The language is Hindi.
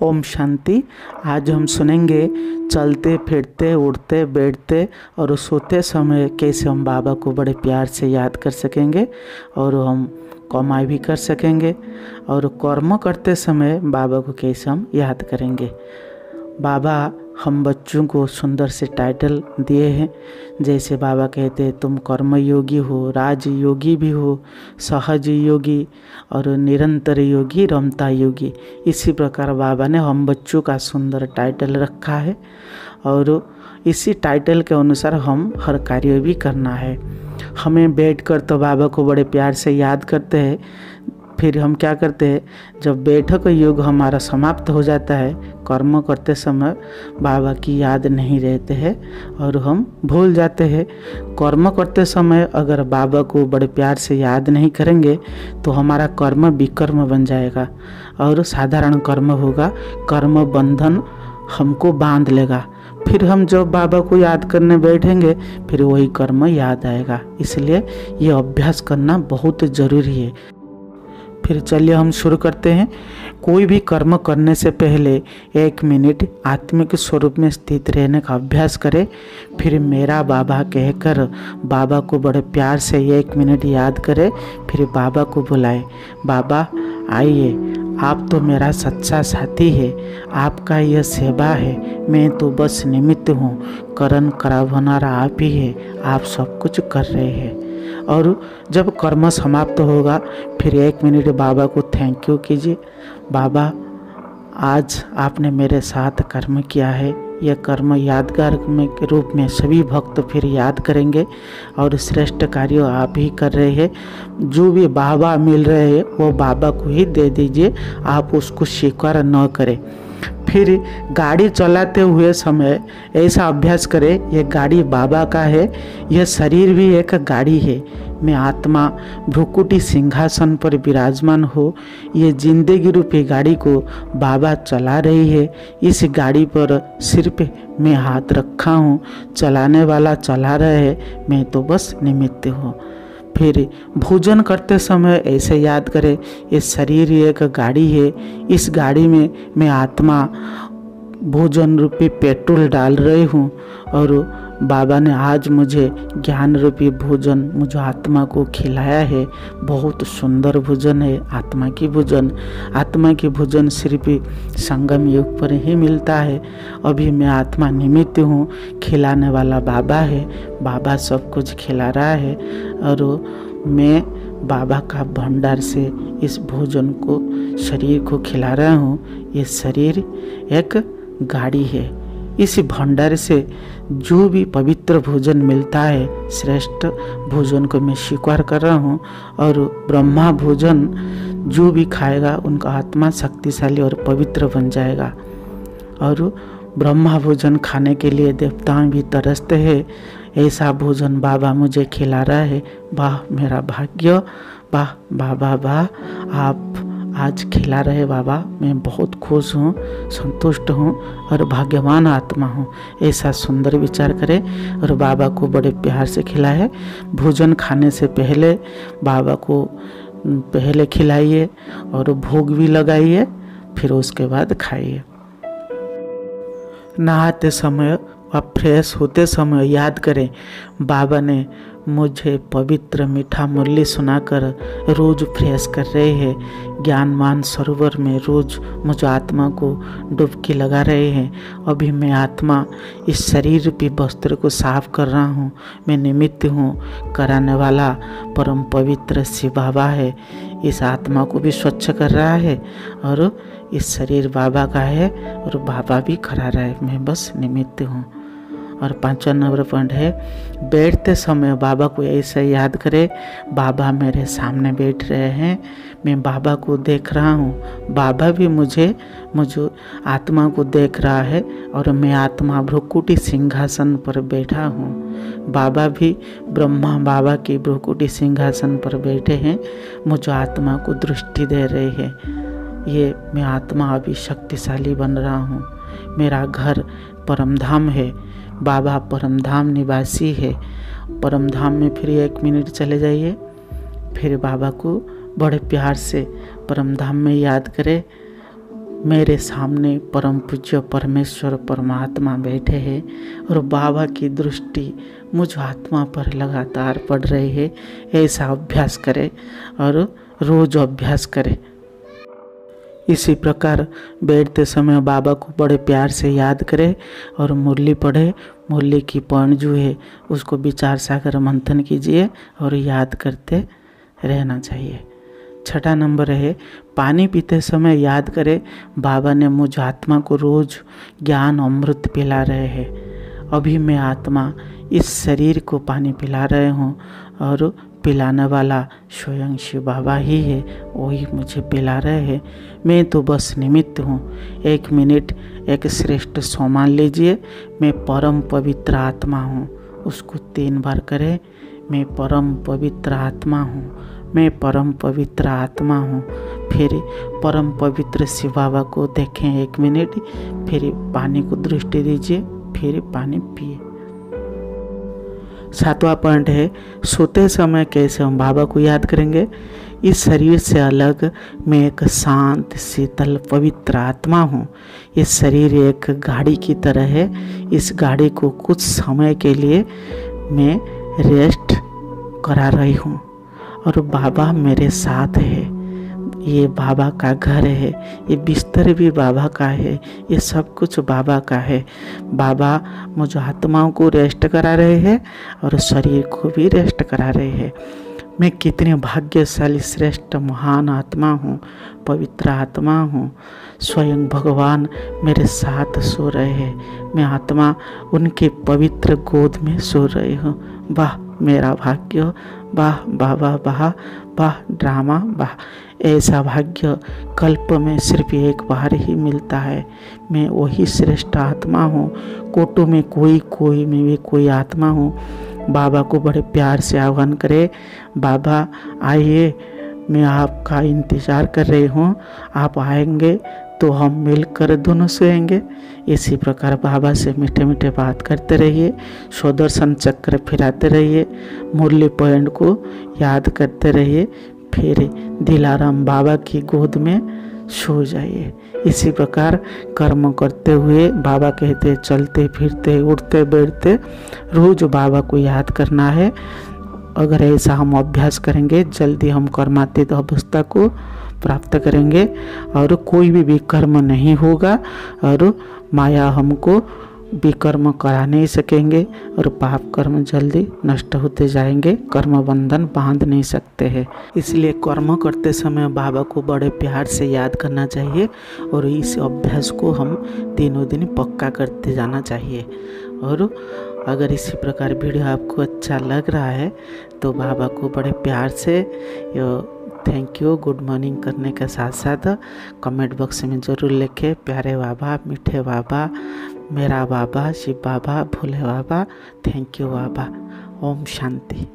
ओम शांति। आज हम सुनेंगे चलते फिरते उठते बैठते और सोते समय कैसे हम बाबा को बड़े प्यार से याद कर सकेंगे और हम कमाई भी कर सकेंगे, और कर्म करते समय बाबा को कैसे हम याद करेंगे। बाबा हम बच्चों को सुंदर से टाइटल दिए हैं, जैसे बाबा कहते हैं तुम कर्म योगी हो, राज योगी भी हो, सहज योगी और निरंतर योगी, रमता योगी। इसी प्रकार बाबा ने हम बच्चों का सुंदर टाइटल रखा है और इसी टाइटल के अनुसार हम हर कार्य भी करना है। हमें बैठकर तो बाबा को बड़े प्यार से याद करते हैं, फिर हम क्या करते हैं, जब बैठक योग हमारा समाप्त हो जाता है, कर्म करते समय बाबा की याद नहीं रहते हैं और हम भूल जाते हैं। कर्म करते समय अगर बाबा को बड़े प्यार से याद नहीं करेंगे तो हमारा कर्म विकर्म बन जाएगा और साधारण कर्म होगा, कर्म बंधन हमको बांध लेगा। फिर हम जब बाबा को याद करने बैठेंगे फिर वही कर्म याद आएगा। इसलिए ये अभ्यास करना बहुत ज़रूरी है। फिर चलिए हम शुरू करते हैं। कोई भी कर्म करने से पहले 1 मिनट आत्मिक स्वरूप में स्थित रहने का अभ्यास करें। फिर मेरा बाबा कहकर बाबा को बड़े प्यार से 1 मिनट याद करें। फिर बाबा को बुलाए, बाबा आइए, आप तो मेरा सच्चा साथी है, आपका यह सेवा है, मैं तो बस निमित्त हूँ, करण करावनारा आप ही है, आप सब कुछ कर रहे हैं। और जब कर्म समाप्त होगा फिर 1 मिनट बाबा को थैंक यू कीजिए। बाबा आज आपने मेरे साथ कर्म किया है, यह कर्म यादगार में के रूप में सभी भक्त फिर याद करेंगे और श्रेष्ठ कार्य आप ही कर रहे हैं। जो भी बाबा मिल रहे हैं वो बाबा को ही दे दीजिए, आप उसको स्वीकार न करें। फिर गाड़ी चलाते हुए समय ऐसा अभ्यास करें, यह गाड़ी बाबा का है, यह शरीर भी एक गाड़ी है, मैं आत्मा भ्रुकुटी सिंहासन पर विराजमान हो, ये जिंदगी रूपी गाड़ी को बाबा चला रही है। इस गाड़ी पर सिर्फ मैं हाथ रखा हूँ, चलाने वाला चला रहा है, मैं तो बस निमित्त हूँ। फिर भोजन करते समय ऐसे याद करें, ये शरीर एक गाड़ी है, इस गाड़ी में मैं आत्मा भोजन रूपी पेट्रोल डाल रही हूँ और बाबा ने आज मुझे ज्ञान रूपी भोजन मुझे आत्मा को खिलाया है। बहुत सुंदर भोजन है आत्मा की भोजन। आत्मा की भोजन सिर्फ संगम युग पर ही मिलता है। अभी मैं आत्मा निमित्त हूँ, खिलाने वाला बाबा है, बाबा सब कुछ खिला रहा है और मैं बाबा का भंडार से इस भोजन को शरीर को खिला रहा हूँ। ये शरीर एक गाड़ी है, इस भंडार से जो भी पवित्र भोजन मिलता है, श्रेष्ठ भोजन को मैं स्वीकार कर रहा हूँ और ब्रह्मा भोजन जो भी खाएगा उनका आत्मा शक्तिशाली और पवित्र बन जाएगा। और ब्रह्मा भोजन खाने के लिए देवताएं भी तरसते हैं, ऐसा भोजन बाबा मुझे खिला रहा है। वाह मेरा भाग्य, वाह बाबा वाह, आप आज खिला रहे बाबा, मैं बहुत खुश हूँ, संतुष्ट हूँ और भाग्यवान आत्मा हूँ। ऐसा सुंदर विचार करें और बाबा को बड़े प्यार से खिलाए। भोजन खाने से पहले बाबा को पहले खिलाइए और भोग भी लगाइए, फिर उसके बाद खाइए। नहाते समय और फ्रेश होते समय याद करें, बाबा ने मुझे पवित्र मीठा मुरली सुनाकर रोज़ फ्रेश कर रहे हैं। ज्ञानमान सरोवर में रोज़ मुझे आत्मा को डुबकी लगा रहे हैं। अभी मैं आत्मा इस शरीर रूपी वस्त्र को साफ कर रहा हूँ, मैं निमित्त हूँ, कराने वाला परम पवित्र शिव बाबा है, इस आत्मा को भी स्वच्छ कर रहा है और इस शरीर बाबा का है और बाबा भी करा रहा है, मैं बस निमित्त हूँ। और 5वां नंबर पॉइंट है, बैठते समय बाबा को ऐसे याद करें, बाबा मेरे सामने बैठ रहे हैं, मैं बाबा को देख रहा हूँ, बाबा भी मुझे आत्मा को देख रहा है और मैं आत्मा भ्रुकुटी सिंहासन पर बैठा हूँ। बाबा भी ब्रह्मा बाबा की भ्रुकुटी सिंहासन पर बैठे हैं, मुझे आत्मा को दृष्टि दे रहे हैं। ये मैं आत्मा अभी शक्तिशाली बन रहा हूँ। मेरा घर परमधाम है, बाबा परमधाम निवासी है। परमधाम में फिर 1 मिनट चले जाइए, फिर बाबा को बड़े प्यार से परमधाम में याद करें, मेरे सामने परम पूज्य परमेश्वर परमात्मा बैठे हैं और बाबा की दृष्टि मुझ आत्मा पर लगातार पड़ रही है। ऐसा अभ्यास करें और रोज अभ्यास करें। इसी प्रकार बैठते समय बाबा को बड़े प्यार से याद करें और मुरली पढ़े। मुरली की पॉइंट जो है उसको विचार सागर मंथन कीजिए और याद करते रहना चाहिए। छठा नंबर है, पानी पीते समय याद करें बाबा ने मुझ आत्मा को रोज ज्ञान अमृत पिला रहे हैं। अभी मैं आत्मा इस शरीर को पानी पिला रहे हूँ और पिलाने वाला स्वयं शिव बाबा ही है, वही मुझे पिला रहे हैं। मैं तो बस निमित्त हूँ। 1 मिनट एक श्रेष्ठ सौ मान लीजिए, मैं परम पवित्र आत्मा हूँ। उसको 3 बार करें, मैं परम पवित्र आत्मा हूँ, मैं परम पवित्र आत्मा हूँ। फिर परम पवित्र शिव बाबा को देखें 1 मिनट, फिर पानी को दृष्टि दीजिए, फिर पानी पिए। 7वां पॉइंट है, सोते समय कैसे हम बाबा को याद करेंगे। इस शरीर से अलग मैं एक शांत शीतल पवित्र आत्मा हूँ। इस शरीर एक गाड़ी की तरह है। इस गाड़ी को कुछ समय के लिए मैं रेस्ट करा रही हूँ और बाबा मेरे साथ है। ये बाबा का घर है, ये बिस्तर भी बाबा का है, ये सब कुछ बाबा का है। बाबा मुझ आत्माओं को रेस्ट करा रहे हैं और शरीर को भी रेस्ट करा रहे हैं। मैं कितने भाग्यशाली श्रेष्ठ महान आत्मा हूँ, पवित्र आत्मा हूँ। स्वयं भगवान मेरे साथ सो रहे हैं। मैं आत्मा उनके पवित्र गोद में सो रही हूँ। वाह मेरा भाग्य, वाह बाबा, वाह वाह ड्रामा, वाह। ऐसा भाग्य कल्प में सिर्फ एक बार ही मिलता है। मैं वही श्रेष्ठ आत्मा हूँ। कोटों में कोई में भी कोई आत्मा हूँ। बाबा को बड़े प्यार से आह्वान करें, बाबा आइए, मैं आपका इंतज़ार कर रही हूँ, आप आएंगे तो हम मिलकर दोनों सोएंगे। इसी प्रकार बाबा से मीठे मीठे बात करते रहिए, सुदर्शन चक्र फिराते रहिए, मुरली पॉइंट को याद करते रहिए, फिर दिलाराम बाबा की गोद में सो जाइए। इसी प्रकार कर्म करते हुए बाबा कहते चलते फिरते उठते बैठते रोज बाबा को याद करना है। अगर ऐसा हम अभ्यास करेंगे जल्दी हम कर्मातीत अवस्था को प्राप्त करेंगे और कोई भी विकर्म नहीं होगा और माया हमको विकर्म करा नहीं सकेंगे और पाप कर्म जल्दी नष्ट होते जाएंगे। कर्म बंधन बांध नहीं सकते हैं। इसलिए कर्म करते समय बाबा को बड़े प्यार से याद करना चाहिए और इस अभ्यास को हम दिनों दिन पक्का करते जाना चाहिए। और अगर इसी प्रकार वीडियो आपको अच्छा लग रहा है तो बाबा को बड़े प्यार से थैंक यू गुड मॉर्निंग करने के साथ साथ कमेंट बॉक्स में ज़रूर लिखें, प्यारे बाबा, मीठे बाबा, मेरा बाबा, शिव बाबा, भोले बाबा, थैंक यू बाबा। ओम शांति।